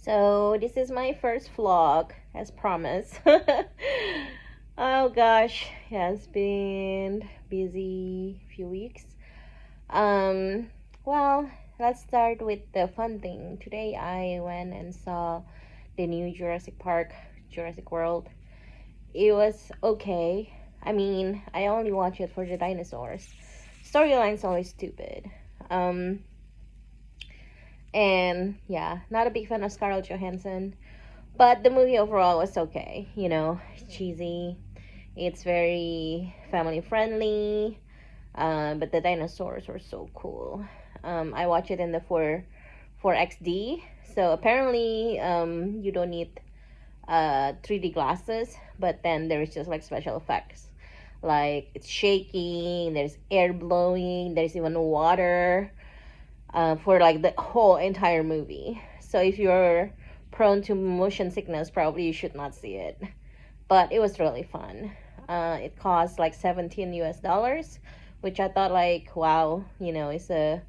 So this is my first vlog, as promised. Oh gosh, yeah, it's been busy few weeks. Um, well, let's start with the fun thing. Today I went and saw the new Jurassic Park, Jurassic World. It was okay. I mean, I only watch it for the dinosaurs. Storyline's always stupid. Um, and yeah, not a big fan of Scarlett Johansson. But the movie overall was okay. It's cheesy. It's very family friendly. But the dinosaurs were so cool. I watched it in the 4XD. So apparently, you don't need 3D glasses. But then there's just like special effects. Like it's shaking, there's air blowing, there's even water for like the whole entire movie. So if you're prone to motion sickness, probably you should not see it. But it was really fun. It cost like 17 US dollars, which I thought like wow, it's a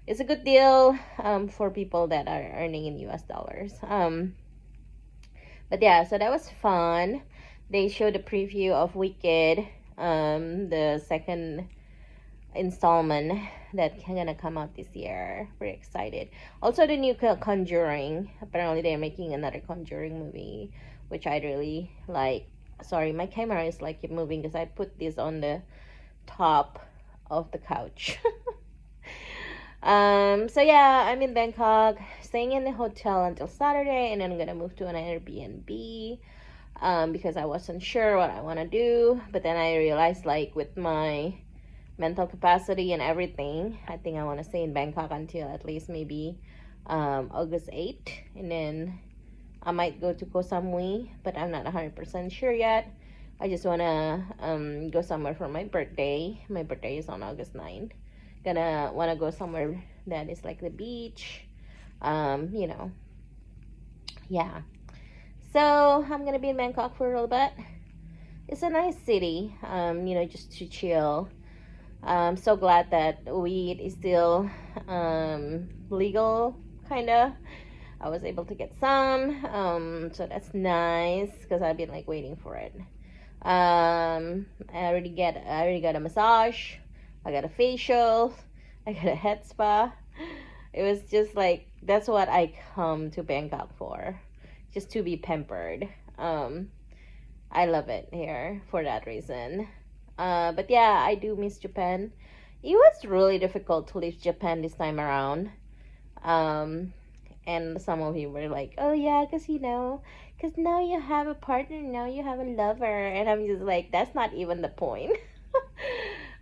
good deal for people that are earning in US dollars. But yeah, so that was fun. They showed a preview of Wicked, the second installment that gonna come out this year. Pretty excited. Also, the new Conjuring. Apparently, they're making another Conjuring movie, which I really like. Sorry, my camera is like keep moving because I put this on the top of the couch. So yeah, I'm in Bangkok, staying in the hotel until Saturday, and then I'm gonna move to an Airbnb. Because I wasn't sure what I want to do, but then I realized like with my mental capacity and everything, I think I want to stay in Bangkok until at least maybe August 8th, and then I might go to Koh Samui, but I'm not 100% sure yet. I just want to go somewhere for my birthday. My birthday is on August 9th. Gonna want to go somewhere that is like the beach. You know, yeah. So I'm gonna be in Bangkok for a little bit. It's a nice city, just to chill. I'm so glad that weed is still legal, kind of. I was able to get some, so that's nice because I've been like waiting for it. I already got a massage. I got a facial. I got a head spa. It was just like that's what I come to Bangkok for, just to be pampered. I love it here for that reason. But yeah, I do miss Japan. It was really difficult to leave Japan this time around. Um, and some of you were like, "Oh yeah, cause now you have a partner, now you have a lover," and I'm just like, that's not even the point.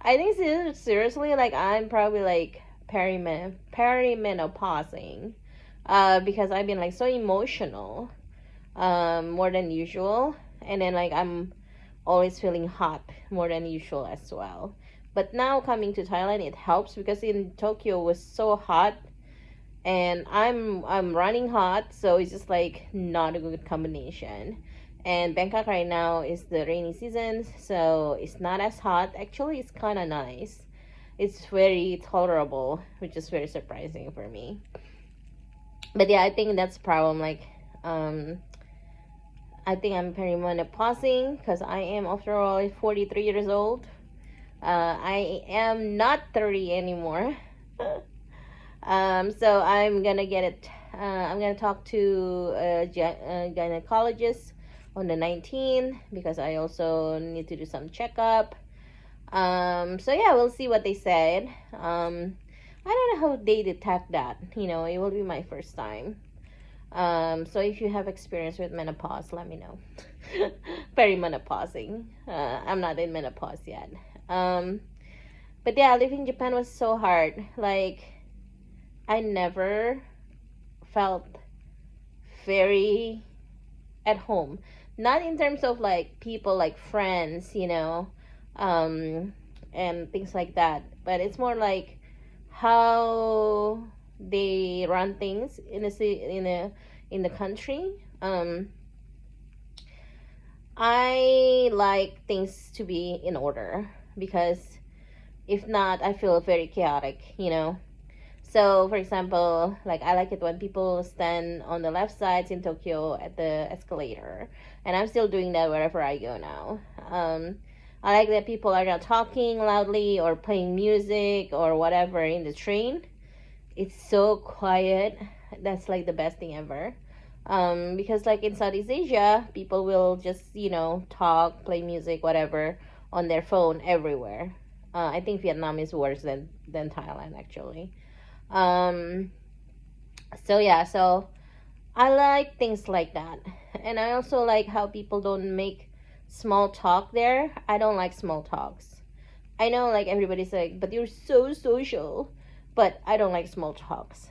I think seriously, like I'm probably like perimenopausing, because I've been like so emotional, more than usual, and then like I'm always feeling hot more than usual as well. But now coming to Thailand, it helps because in Tokyo was so hot, and I'm running hot, so it's just like not a good combination. And Bangkok right now is the rainy season, so it's not as hot. Actually, it's kind of nice. It's very tolerable, which is very surprising for me. But yeah, I think that's a problem. Like, I think I'm perimenopausing because I am, after all, 43 years old. I am not 30 anymore. So I'm gonna get it. I'm gonna talk to a gynecologist on the 19th because I also need to do some checkup. So yeah, we'll see what they said. I don't know how they detect that. It will be my first time. So if you have experience with menopause, let me know. Perimenopausing. I'm not in menopause yet. But yeah, living in Japan was so hard. Like, I never felt very at home. Not in terms of like people, like friends, and things like that. But it's more like how they run things in the country. I like things to be in order because if not, I feel very chaotic. So, for example, like I like it when people stand on the left sides in Tokyo at the escalator, and I'm still doing that wherever I go now. I like that people are not talking loudly or playing music or whatever in the train. It's so quiet. That's like the best thing ever. Because like in Southeast Asia, people will just talk, play music, whatever on their phone everywhere. I think Vietnam is worse than Thailand actually. Um, so yeah, so I like things like that. And I also like how people don't make small talk there. I don't like small talks. I know like everybody's like, but you're so social. But I don't like small talks.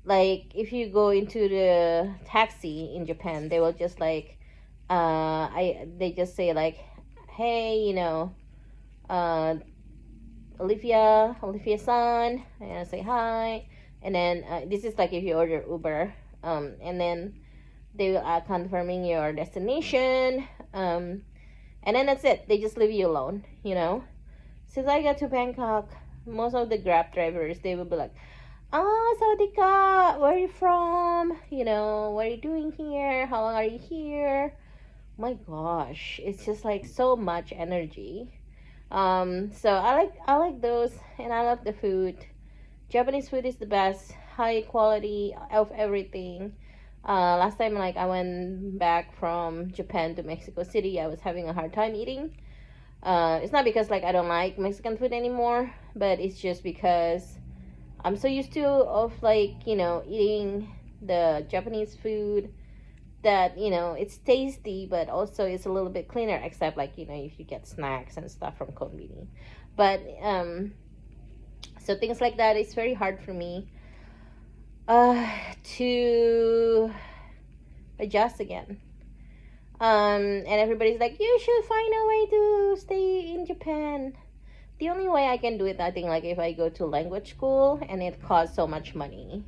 Like if you go into the taxi in Japan, they will just like they just say like, hey, uh Olivia san, and I say hi, and then this is like if you order Uber, and then they are confirming your destination, and then that's it. They just leave you alone. Since I got to Bangkok, most of the Grab drivers, they will be like, "Ah, Sawadika, where are you from? What are you doing here? How long are you here?" My gosh, it's just like so much energy. So I like those, and I love the food. Japanese food is the best, high quality of everything. Last time like I went back from Japan to Mexico City, I was having a hard time eating. It's not because like I don't like Mexican food anymore, but it's just because I'm so used to of like eating the Japanese food that it's tasty, but also it's a little bit cleaner, except like if you get snacks and stuff from konbini. But so things like that, it's very hard for me uh to adjust again. And everybody's like, you should find a way to stay in Japan. The only way I can do it, I think, like if I go to language school, and it costs so much money.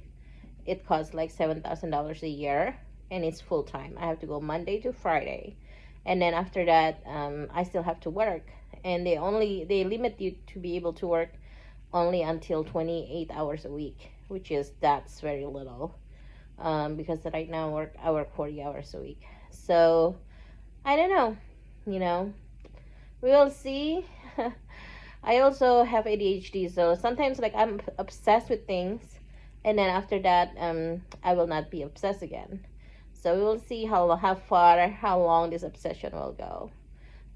It costs like $7,000 a year, and it's full time. I have to go Monday to Friday, and then after that, I still have to work. And they limit you to be able to work only until 28 hours a week, which is that's very little. Because right now I work 40 hours a week. So I don't know. You know, we will see. I also have ADHD, so sometimes like I'm obsessed with things, and then after that, I will not be obsessed again. So we will see how long this obsession will go.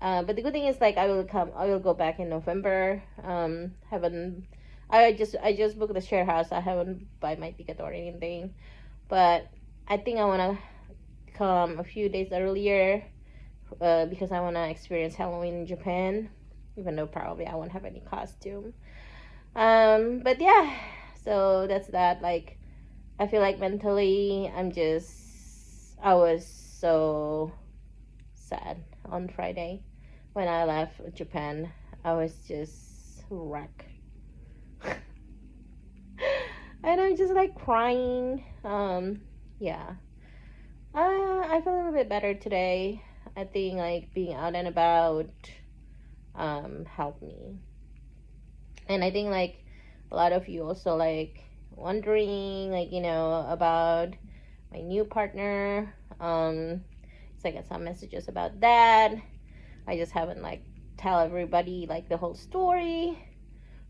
But the good thing is like I will go back in November. Haven't I just booked the share house. I haven't buy my ticket or anything, but I think I wanna come a few days earlier, because I wanna experience Halloween in Japan, even though probably I won't have any costume. But yeah, so that's that. Like, I feel like mentally, I was so sad on Friday when I left Japan. I was just wrecked. And I'm just like crying. Yeah. I feel a little bit better today. I think like being out and about helped me. And I think like a lot of you also like wondering like about my new partner. So I got some messages about that. I just haven't like tell everybody like the whole story,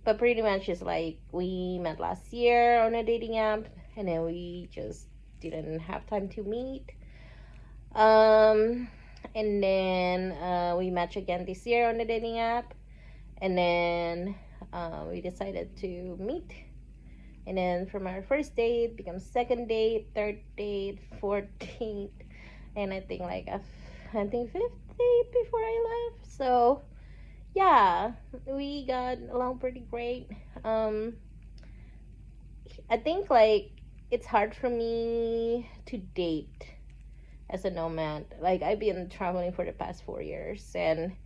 but pretty much it's like we met last year on a dating app, and then we just didn't have time to meet. And then we matched again this year on the dating app, and then we decided to meet. And then from our first date becomes second date, third date, fourth date, and I think fifth date before I left. So yeah, we got along pretty great. I think like it's hard for me to date as a nomad. Like I've been traveling for the past 4 years, and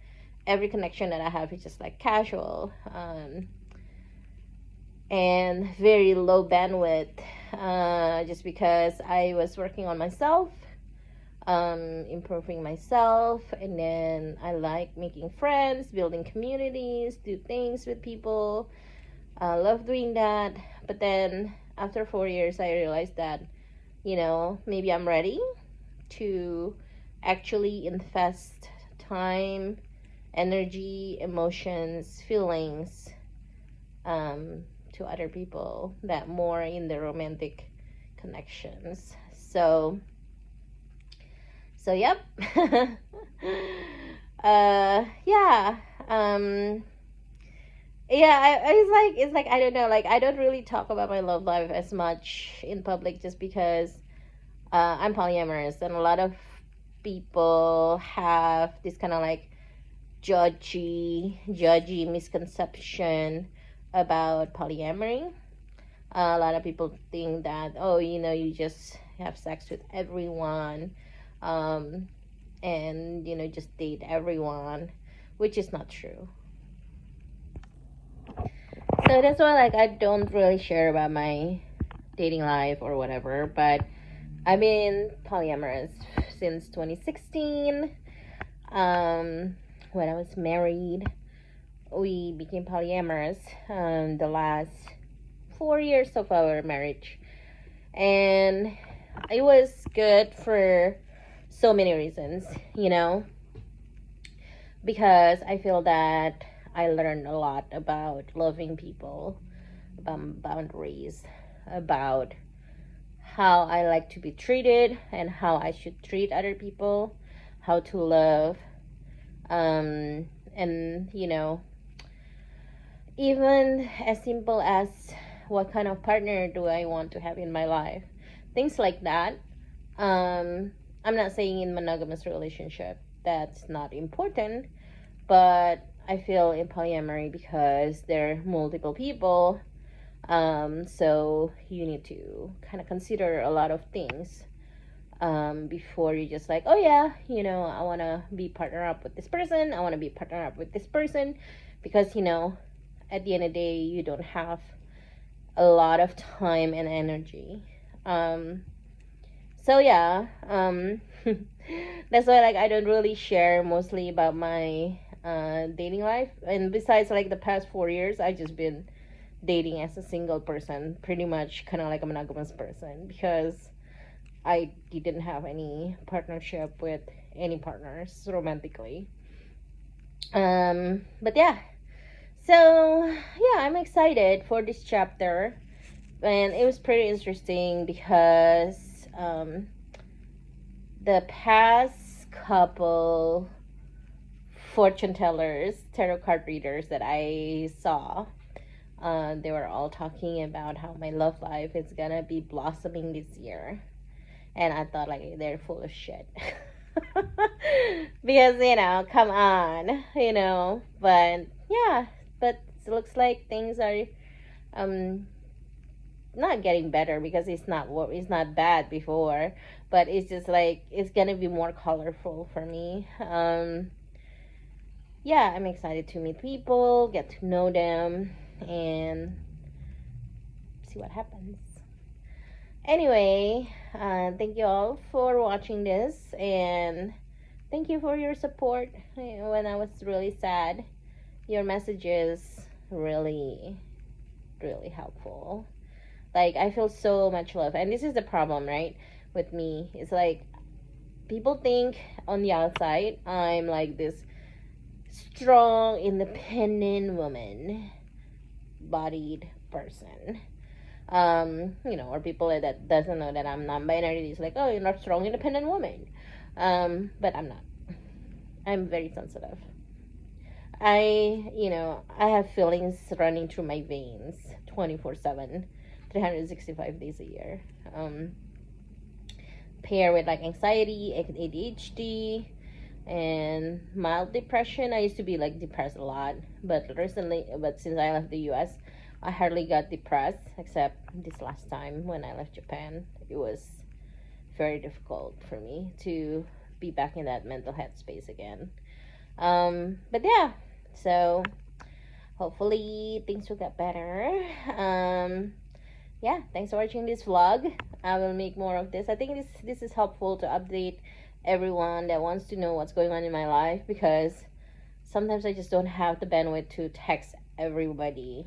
every connection that I have is just like casual, and very low bandwidth, just because I was working on myself, improving myself, and then I like making friends, building communities, do things with people. I love doing that. But then after 4 years, I realized that, maybe I'm ready to actually invest time, energy, emotions, feelings um, to other people, that more in the romantic connections. So yep. Yeah. Um, yeah, it's like I don't know, like I don't really talk about my love life as much in public just because I'm polyamorous, and a lot of people have this kind of like judgy misconception about polyamory. A lot of people think that, oh, you just have sex with everyone, um, and just date everyone, which is not true. So that's why, like, I don't really share about my dating life or whatever. But I've been polyamorous since 2016. When I was married, we became polyamorous the last 4 years of our marriage, and it was good for so many reasons, you know, because I feel that I learned a lot about loving people, about boundaries, about how I like to be treated and how I should treat other people, how to love, and even as simple as what kind of partner do I want to have in my life, things like that. I'm not saying in monogamous relationship that's not important, but I feel in polyamory because there are multiple people, so you need to kind of consider a lot of things before you just like, oh yeah, I want to be partner up with this person, I want to be partner up with this person, because at the end of the day you don't have a lot of time and energy. So yeah, that's why like I don't really share mostly about my dating life. And besides, like the past 4 years, I've just been dating as a single person, pretty much kind of like a monogamous person, because I didn't have any partnership with any partners romantically. But yeah, so yeah, I'm excited for this chapter, and it was pretty interesting because the past couple fortune tellers, tarot card readers that I saw, they were all talking about how my love life is gonna be blossoming this year, and I thought like they're full of shit. Because come on, but yeah, but it looks like things are um not getting better, because it's not bad before, but it's just like it's gonna be more colorful for me. Yeah, I'm excited to meet people, get to know them, and see what happens. Anyway, thank you all for watching this, and thank you for your support when I was really sad. Your messages really, really helpful. Like, I feel so much love, and this is the problem, right? With me, it's like people think on the outside I'm like this strong, independent woman, bodied person. Or people that doesn't know that I'm non-binary. It's like, oh, you're not strong, independent woman. But I'm not. I'm very sensitive. I have feelings running through my veins 24/7, 365 days a year. Pair with like anxiety, ADHD, and mild depression. I used to be like depressed a lot, but since I left the US, I hardly got depressed, except this last time when I left Japan. It was very difficult for me to be back in that mental headspace again. But yeah, so hopefully things will get better. Yeah, thanks for watching this vlog. I will make more of this. I think this is helpful to update everyone that wants to know what's going on in my life, because sometimes I just don't have the bandwidth to text everybody,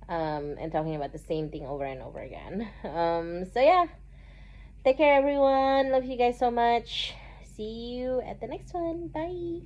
and talking about the same thing over and over again. So yeah, take care, everyone. Love you guys so much. See you at the next one. Bye.